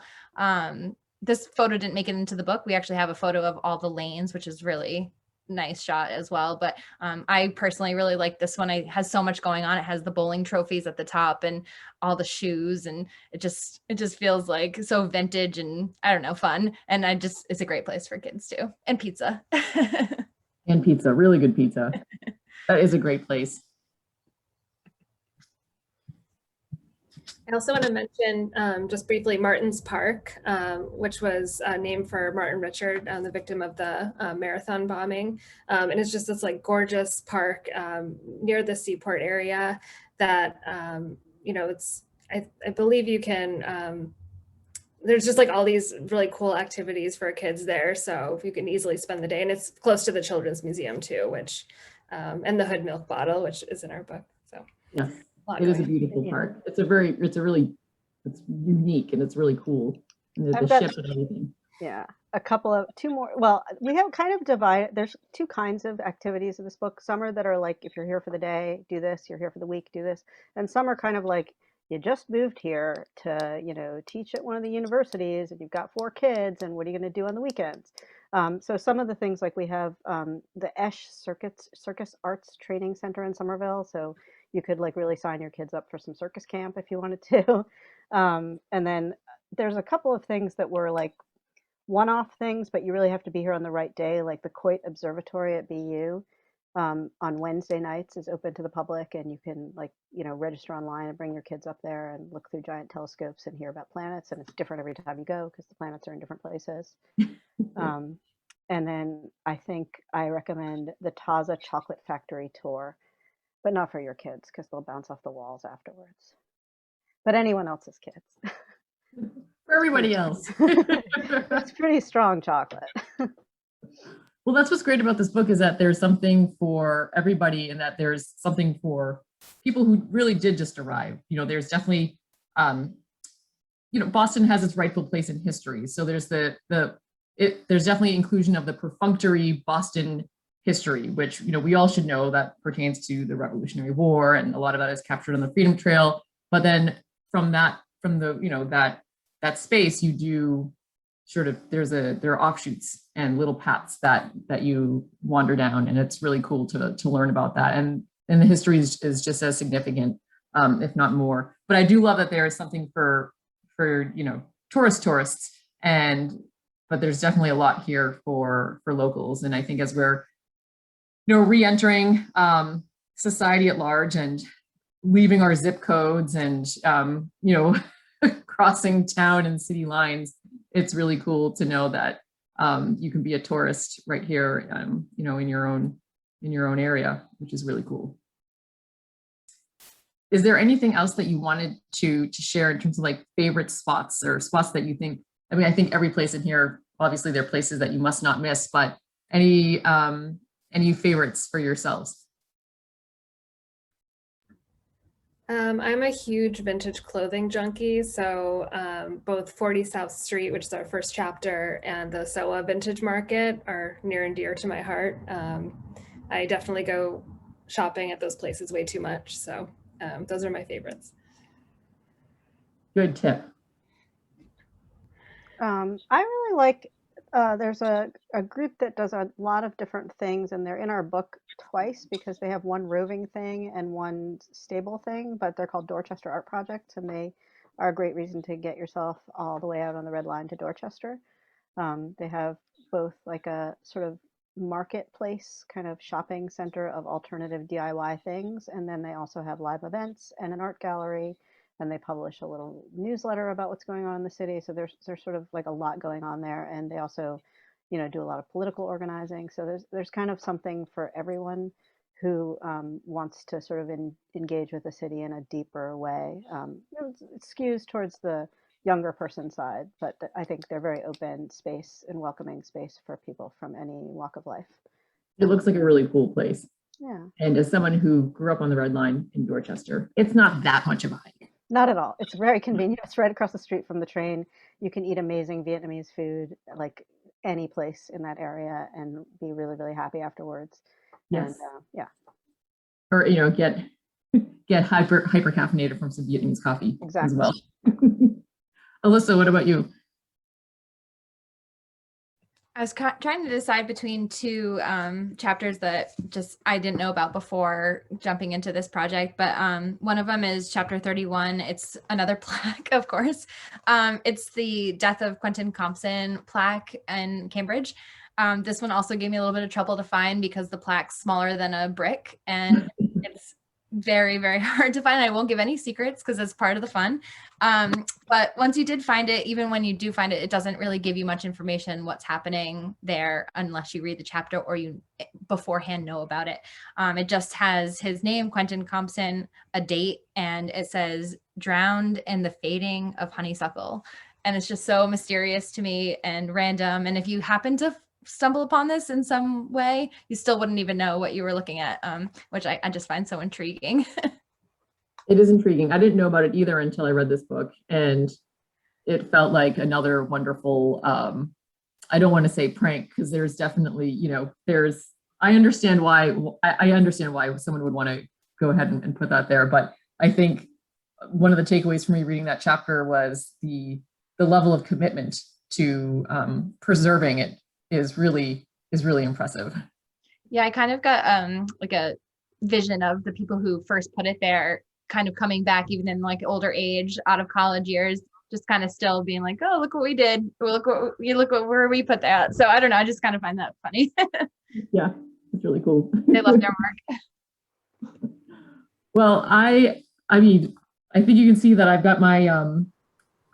This photo didn't make it into the book. We actually have a photo of all the lanes, which is really nice shot as well. But I personally really like this one. It has so much going on. It has the bowling trophies at the top and all the shoes, and it just feels like so vintage and I don't know, fun. And it's a great place for kids too. And pizza. And pizza, really good pizza. That is a great place. I also want to mention just briefly Martin's Park, which was named for Martin Richard, the victim of the marathon bombing. And it's just this like gorgeous park near the seaport area that, I believe you can, there's just like all these really cool activities for kids there. So you can easily spend the day, and it's close to the Children's Museum too, which, and the Hood milk bottle, which is in our book. So yeah. It is a beautiful park. It's unique and it's really cool. And the ship and everything. Yeah, two more. Well, we have kind of divided. There's two kinds of activities in this book. Some are that are like, if you're here for the day, do this. You're here for the week, do this. And some are kind of like, you just moved here to, teach at one of the universities, and you've got 4 kids, and what are you going to do on the weekends? So some of the things, like we have the Esch Circus Arts Training Center in Somerville. So you could like really sign your kids up for some circus camp if you wanted to. And then there's a couple of things that were like one-off things, but you really have to be here on the right day, like the Coit Observatory at BU. on Wednesday nights is open to the public, and you can register online and bring your kids up there and look through giant telescopes and hear about planets. And it's different every time you go because the planets are in different places. And then I think I recommend the Taza Chocolate Factory tour, but not for your kids because they'll bounce off the walls afterwards. But anyone else's kids. For everybody else. It's pretty strong chocolate. Well, that's what's great about this book, is that there's something for everybody, and that there's something for people who really did just arrive. There's definitely, Boston has its rightful place in history. So there's there's definitely inclusion of the perfunctory Boston history, which, we all should know, that pertains to the Revolutionary War, and a lot of that is captured on the Freedom Trail. But then from that space, you do sort of, there are offshoots and little paths that you wander down, and it's really cool to learn about that. And the history is just as significant, if not more. But I do love that there is something for tourists, but there's definitely a lot here for locals. And I think as we're re-entering society at large and leaving our zip codes and crossing town and city lines, it's really cool to know that you can be a tourist right here, in your own area, which is really cool. Is there anything else that you wanted to share in terms of favorite spots, or spots that you think? I think every place in here, obviously there are places that you must not miss, but any favorites for yourselves? I'm a huge vintage clothing junkie, so both 40 South Street, which is our first chapter, and the SOA Vintage Market are near and dear to my heart. I definitely go shopping at those places way too much, so those are my favorites. Good tip. I really like, there's a group that does a lot of different things, and they're in our book twice because they have one roving thing and one stable thing, but they're called Dorchester Art Projects, and they are a great reason to get yourself all the way out on the Red Line to Dorchester. They have both a sort of marketplace kind of shopping center of alternative DIY things, and then they also have live events and an art gallery, and they publish a little newsletter about what's going on in the city. So there's sort of a lot going on there, and they also do a lot of political organizing. So there's kind of something for everyone who wants to sort of engage with the city in a deeper way. It skews towards the younger person side, but I think they're very open space and welcoming space for people from any walk of life. It looks like a really cool place. Yeah. And as someone who grew up on the Red Line in Dorchester, it's not that much of a hike. Not at all. It's very convenient. It's right across the street from the train. You can eat amazing Vietnamese food, any place in that area, and be really, really happy afterwards. Yes. And, yeah. Or, get hyper caffeinated from some Vietnamese coffee Exactly. as well. Alyssa, what about you? I was trying to decide between two chapters that I didn't know about before jumping into this project, but one of them is chapter 31. It's another plaque, of course. It's the death of Quentin Thompson plaque in Cambridge. This one also gave me a little bit of trouble to find because the plaque's smaller than a brick, and it's very, very hard to find. I won't give any secrets because it's part of the fun. But once you did find it, even when you do find it, it doesn't really give you much information what's happening there unless you read the chapter or you beforehand know about it. It just has his name, Quentin Thompson, a date, and it says drowned in the fading of honeysuckle. And it's just so mysterious to me and random. And if you happen to stumble upon this in some way, you still wouldn't even know what you were looking at, which I just find so intriguing. It is intriguing. I didn't know about it either until I read this book, and it felt like another wonderful, I don't want to say prank, because there's definitely, I understand why someone would want to go ahead and put that there. But I think one of the takeaways for me reading that chapter was the level of commitment to preserving it is really impressive. Yeah, I kind of got a vision of the people who first put it there kind of coming back even in older age, out of college years, just kind of still being like, oh, look what we did. Look where we put that. So I don't know, I just kind of find that funny. Yeah, It's really cool. They left their mark. Well, I mean, I think you can see that I've got my,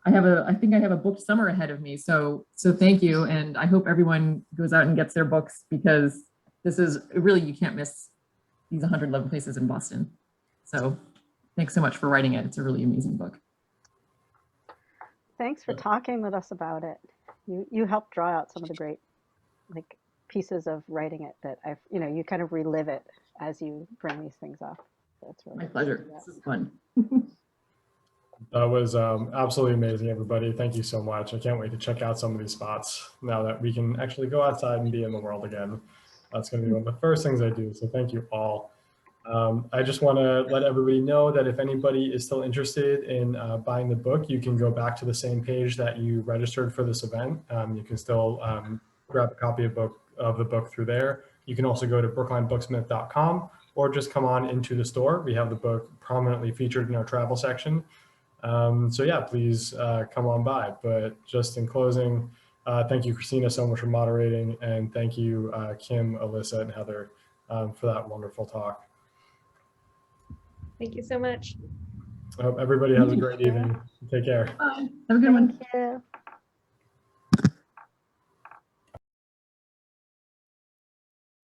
I think I have a booked summer ahead of me. So thank you. And I hope everyone goes out and gets their books, because this is really, you can't miss these 111 places in Boston. So thanks so much for writing it. It's a really amazing book. Thanks for talking with us about it. You helped draw out some of the great like pieces of writing it that I've, you kind of relive it as you bring these things up. So it's really My pleasure. This is fun. That was absolutely amazing, everybody. Thank you so much. I can't wait to check out some of these spots now that we can actually go outside and be in the world again. That's going to be one of the first things I do. So thank you all. I just want to let everybody know that if anybody is still interested in buying the book, you can go back to the same page that you registered for this event. You can still grab a copy of the book through there. You can also go to brooklinebooksmith.com or just come on into the store. We have the book prominently featured in our travel section. So yeah, please come on by. But just in closing, thank you, Cristina, so much for moderating. And thank you, Kim, Alyssa, and Heather for that wonderful talk. Thank you so much. I hope everybody has a great evening. Take care. Bye. Have a good one. Thank you.